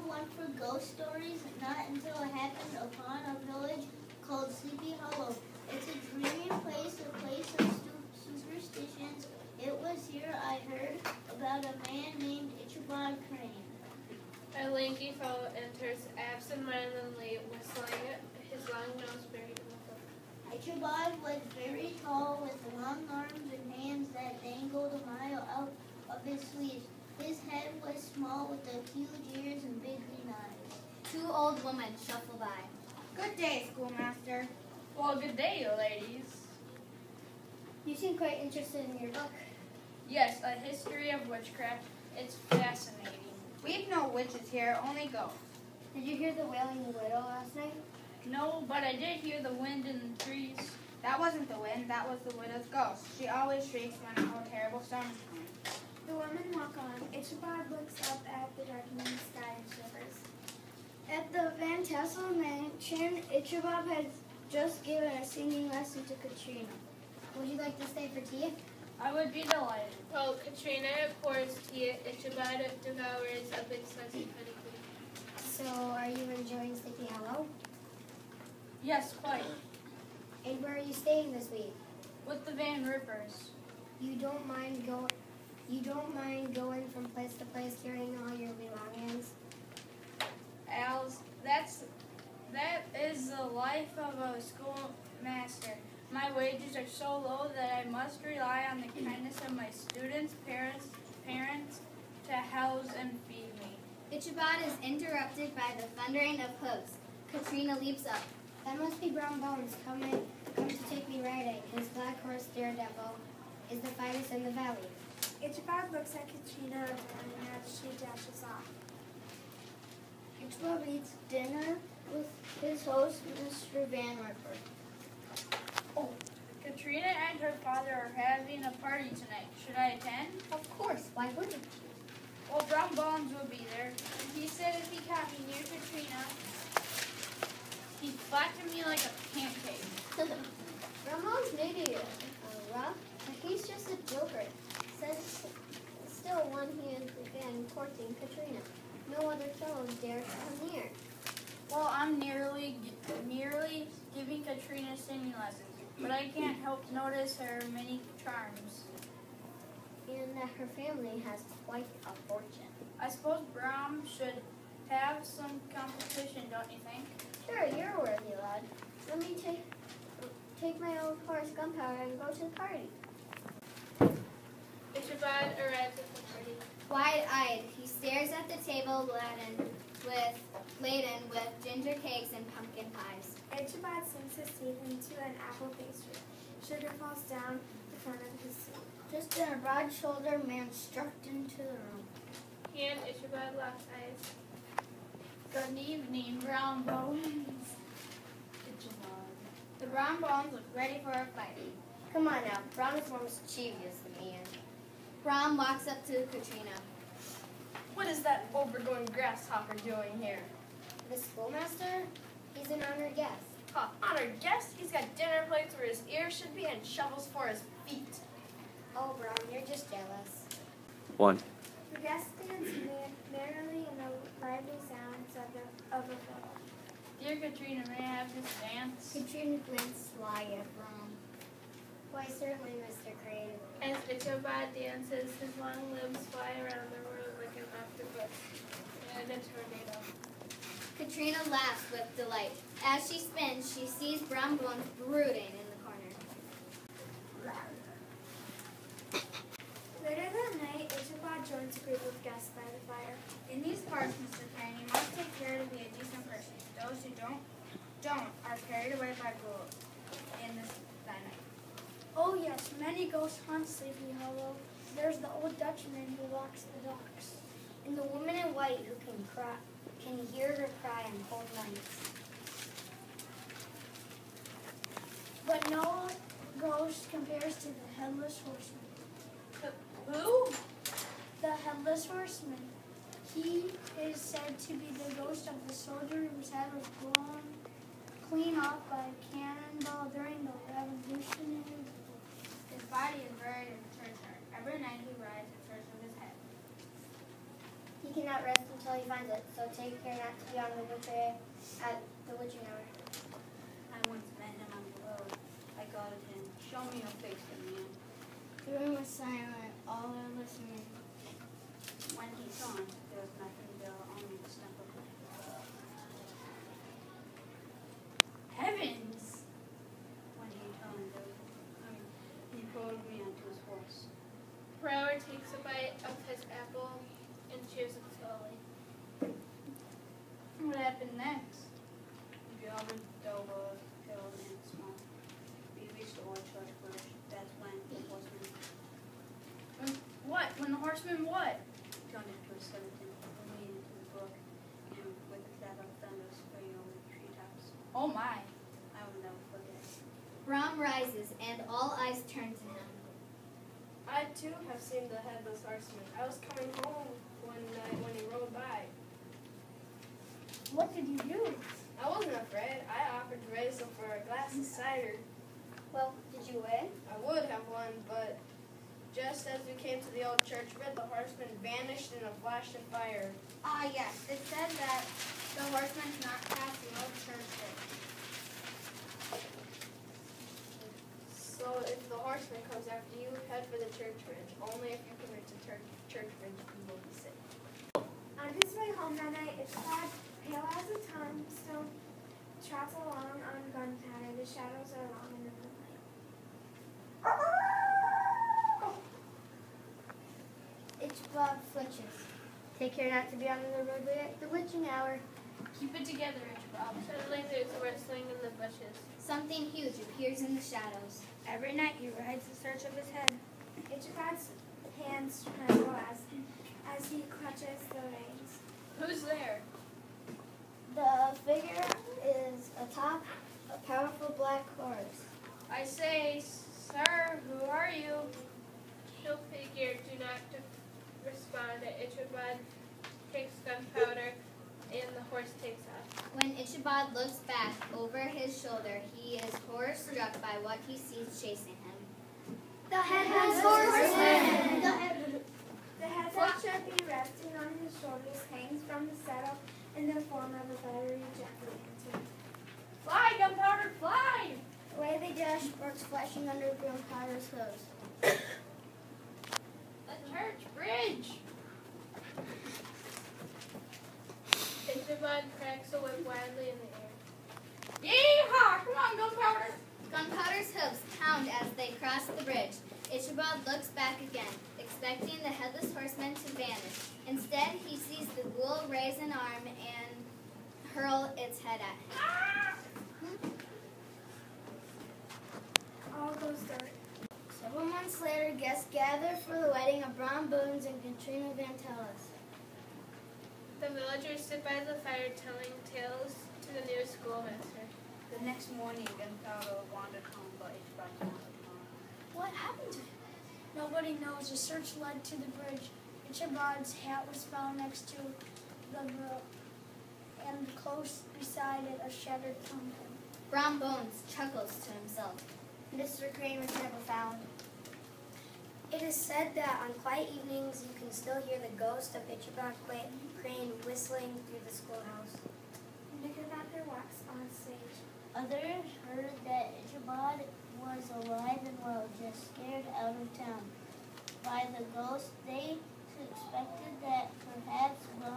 one for ghost stories, not until it happened upon a village called Sleepy Hollow. It's a dreamy place, a place of superstitions. It was here I heard about a man named Ichabod Crane. A lanky fellow enters absent-mindedly, whistling, his long nose buried in the book. Ichabod was very tall, with long arms and hands that dangled a mile out of his sleeves. His head was small, with the huge ears and big green eyes. Two old women shuffle by. Good day, schoolmaster. Well, good day, ladies. You seem quite interested in your book. Yes, a history of witchcraft. It's fascinating. We've no witches here, only ghosts. Did you hear the wailing widow last night? No, but I did hear the wind in the trees. That wasn't the wind, that was the widow's ghost. She always shrieks when a terrible storm is coming. The women walk on. Ichabod looks up at the darkening sky and shivers. At the Van Tassel mansion, Ichabod has just given a singing lesson to Katrina. Would you like to stay for tea? I would be delighted. While Katrina pours tea, Ichabod devours a big slice of honey cake. So, are you enjoying Sleepy Hollow? Yes, quite. And where are you staying this week? With the Van Rippers. You don't mind going from place to place carrying all your belongings? Als, that is the life of a schoolmaster. My wages are so low that I must rely on the kindness of my students' parents to house and feed me. Ichabod is interrupted by the thundering of hooves. Katrina leaps up. That must be Brown Bones come to take me riding. His black horse, Daredevil, is the finest in the valley. Ichabod looks at Katrina and as she dashes off. Ichabod eats dinner with his host, Mr. Van Ripper. Oh, Katrina and her father are having a party tonight. Should I attend? Of course, why wouldn't you? Well, Brown Bones will be there. He said if he caught me near Katrina, he'd flatten me like a pancake. Ramon's maybe rough, but he's just a joker. Says still one he is again courting Katrina. No other fellows dare to come near. Well, I'm nearly giving Katrina singing lessons, but I can't help notice her many charms. And that her family has quite a fortune. I suppose Brown should have some competition, don't you think? Sure, you're a worthy lad. Let me take my old horse Gunpowder and go to the party. Ichabod arrives at the party. Wide-eyed, he stares at the table laden with ginger cakes and pumpkin pies. Ichabod sinks his teeth into an apple pastry. Sugar falls down the front of his seat. Just then a broad-shouldered man struck into the room. He and Ichabod locked eyes. Good evening, Brown Bones. The Brown Bones look ready for a fight. Come on now, Brown is more mischievous than Ian. Brown walks up to Katrina. What is that overgrown grasshopper doing here? The schoolmaster? He's an honored guest. Honored guest? He's got dinner plates where his ears should be and shovels for his feet. Oh, Brown, you're just jealous. 1. The guests dance merrily in the lively sounds of a fiddle. Dear Katrina, may I have this dance? Katrina glanced sly at Brown. Why, certainly, Mr. Crane. As Ichabod dances, his long limbs fly around the room like an octopus and a tornado. Katrina laughs with delight. As she spins, she sees Brown Bones brooding in the corner. Later that night, Ichabod joins a group of guests by the fire. In these parts, Mr. Crane, you must take care to be a decent person. Those who don't are carried away by ghouls in this night. Oh yes, many ghosts haunt Sleepy Hollow. There's the old Dutchman who walks the docks. And the woman in white who can hear her cry on cold nights. But no ghost compares to the Headless Horseman. Who? The Headless Horseman. He is said to be the ghost of the soldier whose head was blown clean off by a cannonball during the Revolutionary War. His body is buried in the churchyard. Every night he rides in search of his head. He cannot rest until he finds it, so take care not to be on the witcher at the witching hour. I once met him on the road. I guarded him. Show me your face, man. The room was silent, all are listening. When he turned, there was nothing there, only the stump of it. Heavens! When he turned, he pulled me onto his horse. Brower takes a bite of his apple and chews it slowly. What happened next? We all went over hill and smoke. We reached the old church bridge. That's when the horseman What? When the horseman what? turned into a skeleton, leaned into the brook, and with a clap of thunder sprayed over the treetops. Oh my. I will never forget. Brom rises, and all eyes turn to him. I too have seen the Headless Horseman. I was coming home one night when he rode by. What did you do? I wasn't afraid. I offered to raise him for a glass of cider. Well, did you win? I would have won, but just as we came to the old church bridge, the horseman vanished in a flash of fire. Ah, yes. It said that the horseman cannot pass the old church bridge. So if the horseman comes after you, head for the church bridge. Only if you can reach the church bridge, you will be safe. On his way home that night, Ichabod, pale as a tombstone, trots along on gunpowder. The shadows are long in the moonlight. Ichabod flinches. Take care not to be on the roadway at the witching hour. Keep it together, Ichabod. Suddenly there's a rustling in the bushes. Something huge appears in the shadows. Every night he rides in search of his head. Ichabod's hands tremble as he clutches the reins. Who's there? The figure is atop a powerful black horse. I say, sir, who are you? No figure, do not respond. Ichabod takes gunpowder and the horse takes off. When Ichabod looks back over his shoulder, he is horror-struck by what he sees chasing him. The Headless Horseman! The head that should be resting on his shoulders hangs from the saddle in the form of a battery jack-o'-lantern. Fly, gunpowder, fly! Away they dash, sparks flashing under Gunpowder's hooves. The church bridge! Ichabod cracks a whip wildly in the air. Yeehaw! Come on, gunpowder! Gunpowder's hooves pound as they cross the bridge. Ichabod looks back again, expecting the Headless Horseman to vanish. Instead, he sees the ghoul raise an arm and hurl its head at him. All goes dark. Several months later, guests gather for the wedding of Brom Bones and Katrina Van Tellis. The villagers sit by the fire telling tales to the new schoolmaster. The next morning, Gunpowder wandered home, but Ichabod was not at home. What happened to him? Nobody knows. A search led to the bridge. Ichabod's hat was found next to the brook, and close beside it a shattered pumpkin. Brom Bones chuckles to himself. Mr. Crane was never found. It is said that on quiet evenings you can still hear the ghost of Ichabod Crane whistling through the schoolhouse. Knickerbocker walks on stage. Others heard that Ichabod was alive and well, just scared out of town by the ghost. They suspected that perhaps Brom